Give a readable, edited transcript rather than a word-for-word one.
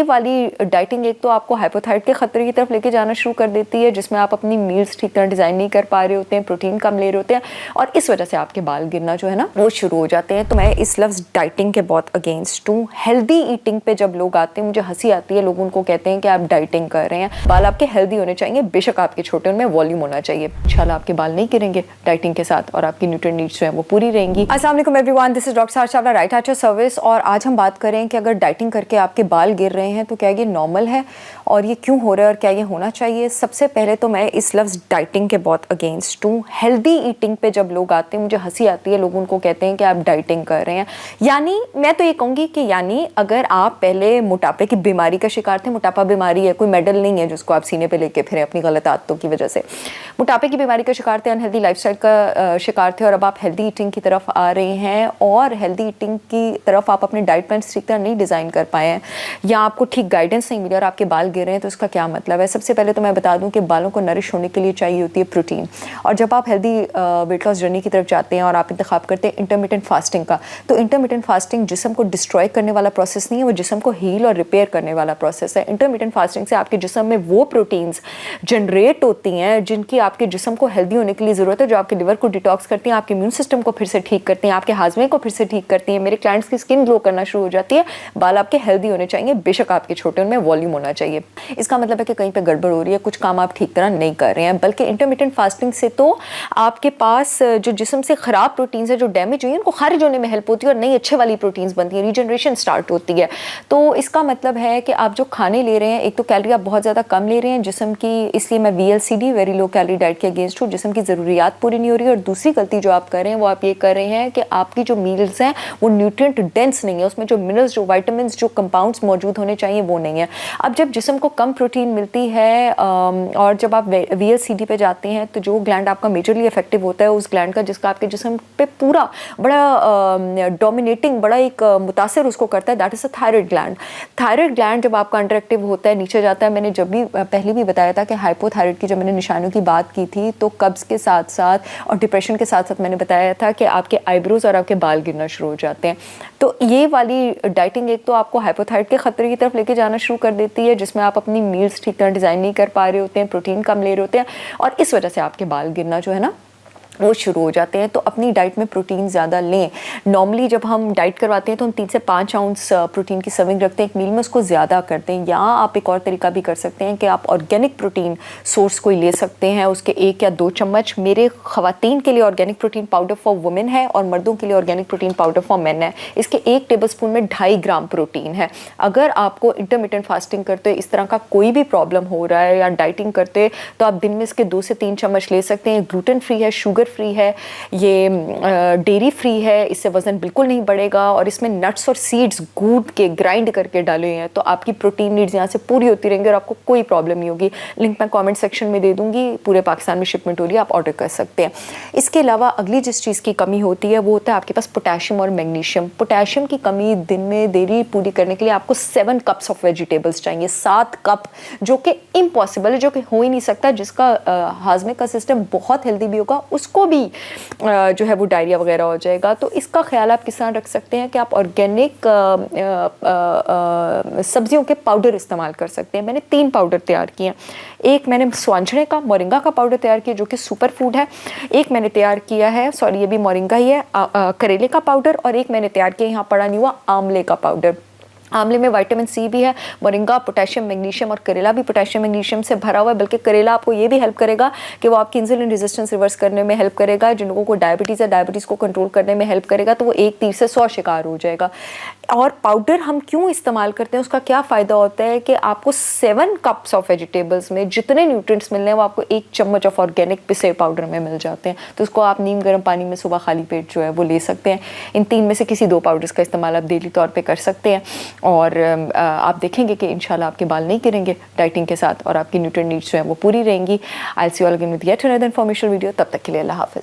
वाली डाइटिंग एक तो आपको हाइपोथायराइड के खतरे की तरफ लेके जाना शुरू कर देती है, जिसमें आप अपनी मील्स ठीक तरह डिज़ाइन नहीं कर पा रहे होते हैं, प्रोटीन कम ले रहे होते हैं और इस वजह से आपके बाल गिरना जो है ना वो शुरू हो जाते हैं। तो मैं इस लफ्ज़ डाइटिंग के बहुत अगेंस्ट हूँ। हेल्दी ईटिंग पे जब लोग आते हैं मुझे हंसी आती है, लोग उनको कहते हैं कि आप डाइटिंग कर रहे हैं। बाल आपके हेल्दी होने चाहिए, बेशक आपके छोटे, उनमें वॉल्यूम होना चाहिए। इंशाल्लाह आपके बाल नहीं गिरेंगे डाइटिंग के साथ और आपकी न्यूट्रिएंट नीड्स जो है वो पूरी रहेंगी। अस्सलाम वालेकुम एवरीवन, दिस इज डॉक्टर सारा Chawla, right at your service. और आज हम बात करें कि अगर डाइटिंग करके आपके बाल गिर रहे हैं तो क्या ये नॉर्मल है और ये क्यों हो रहा है और क्या ये होना चाहिए। सबसे पहले तो मैं इस लफ्ज़ डाइटिंग के बहुत अगेंस्ट हूँ। हेल्दी ईटिंग पे जब लोग आते हैं मुझे हंसी आती है, लोग उनको कहते हैं कि आप डाइटिंग कर रहे हैं। यानी मैं तो ये कहूँगी कि यानी अगर आप पहले मोटापे की बीमारी का शिकार थे, मोटापा बीमारी है, कोई मेडल नहीं है जिसको आप सीने पे लेके फिरें अपनी गलत आदतों की वजह से, मोटापे की बीमारी का शिकार थे, अनहेल्दी लाइफस्टाइल का शिकार थे और अब आप हेल्दी ईटिंग की तरफ आ रहे हैं और हेल्दी ईटिंग की तरफ आप अपने डाइट प्लान ठीक तरह नहीं डिज़ाइन कर पाए हैं या आपको ठीक गाइडेंस नहीं मिली और आपके बाल गिर रहे हैं, तो इसका क्या मतलब है। सबसे पहले तो मैं बता दूं कि बालों को नरिश होने के लिए चाहिए होती है प्रोटीन। और जब आप हेल्दी वेट लॉस जर्नी की तरफ जाते हैं और आप इंतखाब करते हैं इंटरमिटेंट फास्टिंग का, तो इंटरमिटेंट फास्टिंग जिस्म को डिस्ट्रॉय करने वाला प्रोसेस नहीं है, वो जिस्म को हील और रिपेयर करने वाला प्रोसेस है। इंटरमिटेंट फास्टिंग से आपके जिस्म में वो प्रोटीन्स जनरेट होती हैं जिनकी आपके जिस्म को हेल्दी होने के लिए ज़रूरत है, जो आपके लिवर को डिटॉक्स करती हैं, आपके इम्यून सिस्टम को फिर से ठीक करती हैं, आपके हाजमे को फिर से ठीक करती हैं। मेरे क्लाइंट्स की स्किन ग्लो करना शुरू हो जाती है। बाल आपके हेल्दी होने चाहिए, बेशक आपके छोटे, उनमें वॉल्यूम होना चाहिए। इसका मतलब है कि कहीं पे गड़बड़ हो रही है, कुछ काम आप ठीक तरह नहीं कर रहे हैं। बल्कि इंटरमिटेंट फास्टिंग से तो आपके पास जो जिस्म से ख़राब प्रोटीन्स है, जो डैमेज हुई है, उनको खारिज होने में हेल्प होती है और नई अच्छे वाली प्रोटीन्स बनती है, रीजनरेशन स्टार्ट होती है। तो इसका मतलब है कि आप जो खाने ले रहे हैं, एक तो कैलोरी आप बहुत ज़्यादा कम ले रहे हैं जिस्म की, इसलिए मैं VLCD very low calorie diet के अगेंस्ट हूँ। जिस्म की ज़रूरियात पूरी नहीं हो रही है। और दूसरी गलती जो आप कर रहे हैं वो आप ये कर रहे हैं कि आपकी जो मील्स हैं वो न्यूट्रिएंट डेंस नहीं है, उसमें जो मिनरल्स, जो वाइटामिन, जो कंपाउंड्स मौजूद होने चाहिए वो नहीं है। अब जब जिस्म को कम प्रोटीन मिलती है और जब आप VLCD पे जाते हैं तो जो ग्लैंड आपका मेजरली इफेक्टिव होता है उस ग्लैंड का, जिसका आपके जिस्म पे पूरा बड़ा डोमिनेटिंग, बड़ा एक मुतासर उसको करता है, that is a thyroid gland. Thyroid gland जब आपका अंडर एक्टिव होता है, नीचे जाता है, मैंने जब भी पहले भी बताया था कि हाइपोथायराइड की जब मैंने निशानियों की बात की थी तो कब्ज़ के साथ साथ और डिप्रेशन के साथ साथ मैंने बताया था कि आपके आईब्रोज और आपके बाल गिरना शुरू हो जाते हैं। तो ये वाली डाइटिंग एक तो आपको हाइपोथायराइड के खतरे की तरफ लेके जाना शुरू कर देती है, जिसमें आप अपनी मील्स ठीक तरह डिज़ाइन नहीं कर पा रहे होते हैं, प्रोटीन कम ले रहे होते हैं और इस वजह से आपके बाल गिरना जो है ना वो शुरू हो जाते हैं। तो अपनी डाइट में प्रोटीन ज़्यादा लें। नॉर्मली जब हम डाइट करवाते हैं तो हम 3 से 5 आउंस प्रोटीन की सर्विंग रखते हैं एक मील में, उसको ज़्यादा करते हैं। या आप एक और तरीका भी कर सकते हैं कि आप ऑर्गेनिक प्रोटीन सोर्स कोई ले सकते हैं, उसके 1 या 2 चम्मच। मेरे ख़वातीन के लिए organic protein powder for women है और मर्दों के लिए organic protein powder for main है। इसके 1 टेबलस्पून में 2.5 ग्राम प्रोटीन है। अगर आपको इंटरमिटेंट फास्टिंग करते इस तरह का कोई भी प्रॉब्लम हो रहा है या डाइटिंग करते तो आप दिन में इसके 2 से 3 चम्मच ले सकते हैं। ग्लूटेन फ्री है, शुगर फ्री है, ये डेयरी फ्री है, इससे वज़न बिल्कुल नहीं बढ़ेगा और इसमें नट्स और सीड्स गूंद के ग्राइंड करके डाले हैं, तो आपकी प्रोटीन नीड्स यहाँ से पूरी होती रहेंगी और आपको कोई प्रॉब्लम नहीं होगी। लिंक मैं कमेंट सेक्शन में दे दूँगी, पूरे पाकिस्तान में शिपमेंट हो रही है, आप ऑर्डर कर सकते हैं। इसके अलावा अगली जिस चीज़ की कमी होती है वो होता है आपके पास पोटेशियम और मैग्नीशियम। पोटेशियम की कमी दिन में देरी पूरी करने के लिए आपको 7 कप्स ऑफ वेजिटेबल्स चाहिए, 7 कप, जो कि इम्पॉसिबल है, जो कि हो ही नहीं सकता। जिसका हाजमे का सिस्टम बहुत हेल्दी भी होगा उसको भी जो है वो डायरिया वगैरह हो जाएगा। तो इसका ख्याल आप किस तरह रख सकते हैं कि आप ऑर्गेनिक सब्जियों के पाउडर इस्तेमाल कर सकते हैं। मैंने 3 पाउडर तैयार किए हैं। एक मैंने स्वांजड़े का, मोरिंगा का पाउडर तैयार किया जो कि सुपर फूड है। एक मैंने तैयार किया है, सॉरी ये भी मोरिंगा ही है, करेले का पाउडर। और एक मैंने तैयार किया, यहाँ पड़ा नहीं हुआ, आंवले का पाउडर। आंवले में विटामिन सी भी है, मोरिंगा पोटेशियम मैग्नीशियम और करेला भी पोटेशियम मैग्नीशियम से भरा हुआ है। बल्कि करेला आपको ये भी हेल्प करेगा कि वो आपकी इंसुलिन रेजिस्टेंस रिवर्स करने में हेल्प करेगा। जिन लोगों को डायबिटीज़ है, डायबिटीज़ को कंट्रोल करने में हेल्प करेगा, तो वो 1 तीर से 100 शिकार हो जाएगा। और पाउडर हम क्यों इस्तेमाल करते हैं, उसका क्या फ़ायदा होता है कि आपको 7 कप्स ऑफ वेजिटेबल्स में जितने न्यूट्रिएंट्स मिलने हैं वो आपको 1 चम्मच ऑफ ऑर्गेनिक पिसे पाउडर में मिल जाते हैं। तो उसको आप नीम गर्म पानी में सुबह खाली पेट जो है वो ले सकते हैं। इन 3 में से किसी 2 पाउडर्स का इस्तेमाल आप डेली तौर पे कर सकते हैं और आप देखेंगे कि इंशाल्लाह आपके बाल नहीं गिरेंगे डाइटिंग के साथ और आपकी न्यूट्रिएंट नीड्स जो है वो पूरी रहेंगी। I see you all again with yet another informational video. तब तक के लिए अल्लाह हाफ़िज़।